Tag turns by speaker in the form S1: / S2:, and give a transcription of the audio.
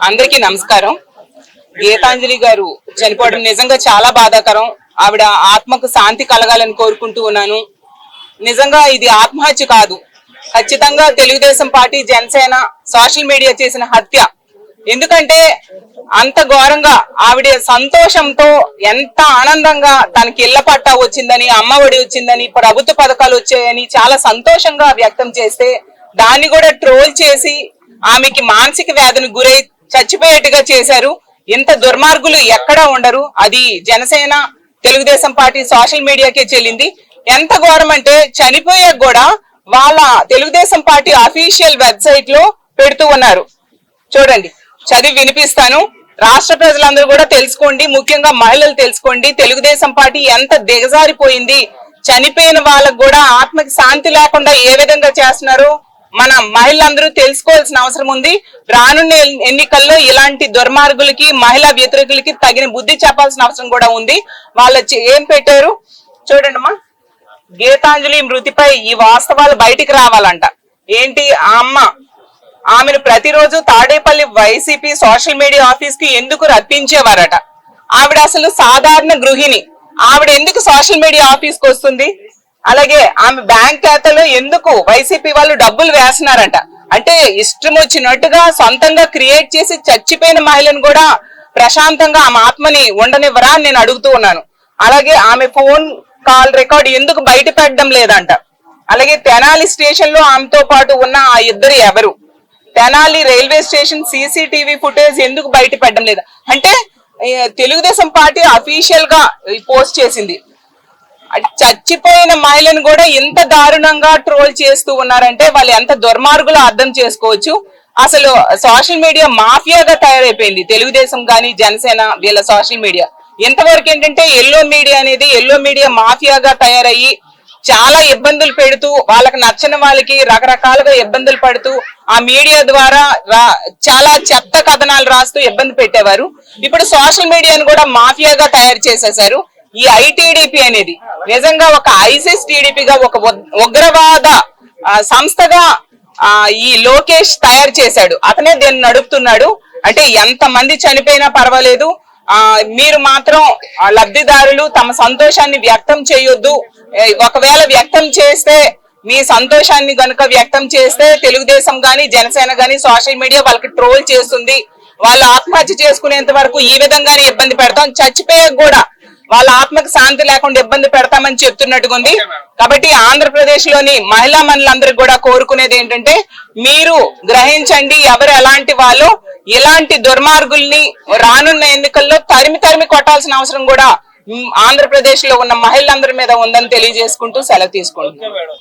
S1: అందరికీ నమస్కారం. గీతాంజలి గారు చనిపోవడం నిజంగా చాలా బాధాకరం. ఆవిడ ఆత్మకు శాంతి కలగాలని కోరుకుంటూ ఉన్నాను. నిజంగా ఇది ఆత్మహత్య కాదు, ఖచ్చితంగా Telugu Desam party, Janasena, social media చేసిన హత్య. ఎందుకంటే అంత ఘోరంగా ఆవిడ సంతోషంతో ఎంత ఆనందంగా తనకి ఇళ్ల పట్టా వచ్చిందని, అమ్మఒడి వచ్చిందని, ప్రభుత్వ పథకాలు వచ్చాయని చాలా సంతోషంగా వ్యక్తం చేస్తే దాన్ని కూడా ట్రోల్ చేసి ఆమెకి మానసిక వ్యాధిని గురై చచ్చిపోయేట్టుగా చేశారు. ఇంత దుర్మార్గులు ఎక్కడా ఉండరు. అది జనసేన, తెలుగుదేశం పార్టీ సోషల్ మీడియాకే చెల్లింది. ఎంత ఘోరం అంటే చనిపోయాక కూడా వాళ్ళ తెలుగుదేశం పార్టీ అఫీషియల్ వెబ్సైట్ లో పెడుతూ ఉన్నారు. చూడండి, చదివి వినిపిస్తాను. రాష్ట్ర ప్రజలందరూ కూడా తెలుసుకోండి, ముఖ్యంగా మహిళలు తెలుసుకోండి, తెలుగుదేశం పార్టీ ఎంత దిగజారిపోయింది. చనిపోయిన వాళ్ళకు కూడా ఆత్మకి శాంతి లేకుండా ఏ విధంగా చేస్తున్నారు మన మహిళలందరూ తెలుసుకోవాల్సిన అవసరం ఉంది. రానున్న ఎన్నికల్లో ఇలాంటి దుర్మార్గులకి, మహిళా వ్యతిరేకులకి తగిన బుద్ధి చెప్పాల్సిన అవసరం కూడా ఉంది. వాళ్ళ ఏం పెట్టారు చూడండి అమ్మా. గీతాంజలి మృతిపై ఈ వాస్తవాలు బయటికి రావాలంట. ఏంటి, ఆ అమ్మ ఆమెను ప్రతిరోజు Tadepalli YCP social media office కి ఎందుకు రప్పించేవారట. ఆవిడ అసలు సాధారణ గృహిణి, ఆవిడ ఎందుకు సోషల్ మీడియా ఆఫీస్ కి వస్తుంది? అలాగే ఆమె బ్యాంక్ ఖాతాలో ఎందుకు వైసీపీ వాళ్ళు డబ్బులు వేస్తున్నారంట. అంటే ఇష్టం వచ్చినట్టుగా సొంతంగా క్రియేట్ చేసి చచ్చిపోయిన మహిళను కూడా ప్రశాంతంగా ఆమె ఆత్మని ఉండనివ్వరా అని నేను అడుగుతూ ఉన్నాను. అలాగే ఆమె ఫోన్ కాల్ రికార్డ్ ఎందుకు బయట పెట్టడం లేదంట. అలాగే తెనాలి స్టేషన్ లో ఆమెతో పాటు ఉన్న ఆ ఇద్దరు ఎవరు? Tenali railway station CCTV footage ఎందుకు బయట పెట్టడం లేదా? అంటే తెలుగుదేశం పార్టీ అఫీషియల్ గా పోస్ట్ చేసింది. చచ్చిపోయిన మహిళను కూడా ఇంత దారుణంగా ట్రోల్ చేస్తూ ఉన్నారంటే వాళ్ళు ఎంత దుర్మార్గులో అర్థం చేసుకోవచ్చు. అసలు సోషల్ మీడియా మాఫియాగా తయారైపోయింది తెలుగుదేశం గాని, జనసేన, వీళ్ళ సోషల్ మీడియా. ఇంతవరకు ఏంటంటే ఎల్లో మీడియా అనేది ఎల్లో మీడియా మాఫియాగా తయారయ్యి చాలా ఇబ్బందులు పెడుతూ, వాళ్ళకి నచ్చని వాళ్ళకి రకరకాలుగా ఇబ్బందులు పడుతూ ఆ మీడియా ద్వారా చాలా చెత్త కథనాలు రాస్తూ ఇబ్బంది పెట్టేవారు. ఇప్పుడు సోషల్ మీడియాను కూడా మాఫియాగా తయారు చేసేశారు. ఈ ఐటీడీపీ అనేది నిజంగా ఒక ఐసిస్ టీడీపీగా, ఒక ఉగ్రవాద సంస్థగా ఈ లోకేష్ తయారు చేశాడు. అతనే దీన్ని నడుపుతున్నాడు. అంటే ఎంత మంది చనిపోయినా పర్వాలేదు, మీరు మాత్రం లబ్ధిదారులు తమ సంతోషాన్ని వ్యక్తం చేయొద్దు. ఒకవేళ వ్యక్తం చేస్తే, మీ సంతోషాన్ని గనుక వ్యక్తం చేస్తే తెలుగుదేశం గాని, జనసేన గాని సోషల్ మీడియా వాళ్ళకి ట్రోల్ చేస్తుంది. వాళ్ళు ఆత్మహత్య చేసుకునేంత వరకు ఈ విధంగానే ఇబ్బంది పెడతాం, చచ్చిపోయాక కూడా వాళ్ళ ఆత్మకు శాంతి లేకుండా ఇబ్బంది పెడతామని చెప్తున్నట్టుగా ఉంది. కాబట్టి ఆంధ్రప్రదేశ్ లోని మహిళా మనులందరికీ కూడా కోరుకునేది ఏంటంటే, మీరు గ్రహించండి ఎవరు ఎలాంటి వాళ్ళు. ఇలాంటి దుర్మార్గుల్ని రానున్న ఎన్నికల్లో తరిమి కొట్టాల్సిన అవసరం కూడా ఆంధ్రప్రదేశ్ లో ఉన్న మహిళలందరి మీద ఉందని తెలియజేసుకుంటూ సెలవు తీసుకుంటున్నాను.